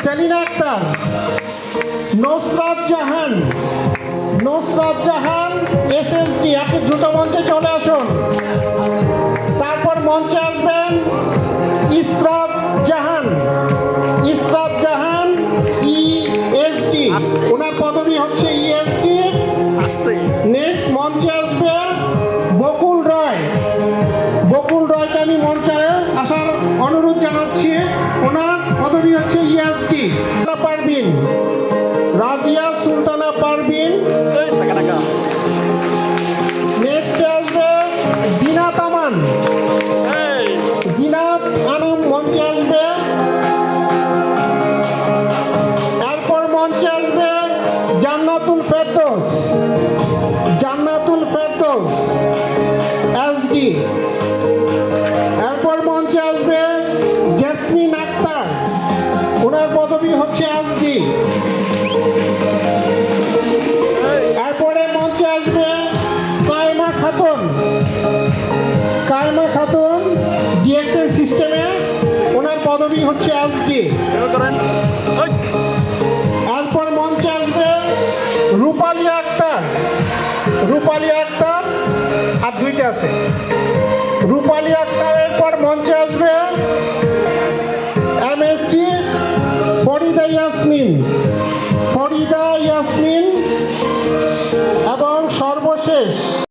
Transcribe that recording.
Selina Akter, Nusrat Jahan, SSD. আপনি দ্রুত মঞ্চে চলে আসুন। তারপর মঞ্চে আসবেন ইসরাত জাহান, ইএসডি, ওনার পদবি হচ্ছে ইএসডি। নেক্সট মঞ্চে আসবে বকুল রয়কে আমি মঞ্চে আসার অনুরোধ জানাচ্ছি। ওনার পদবি হচ্ছে ইএসডি। পারভিন, রাজিয়া সুলতানা পারভিন। নেক্সট আসবে জিনাত আমান, মঞ্চে আসবে। এরপর মঞ্চে আসবে জান্নাতুল ফেরদৌস এসডি। এরপর মঞ্চে আসবে জেসমিন আক্তার, ওনার পদবি হচ্ছে এসডি। এরপরে মঞ্চে আসবে কায়মা খাতুন ডিএক্সএল সিস্টেমে, ওনার পদবি হচ্ছে এসডি। এরপর মঞ্চে আসবে রূপালী আক্তার, আর দুইটা আছে। রূপালী আক্তারের পর মঞ্চে আসবে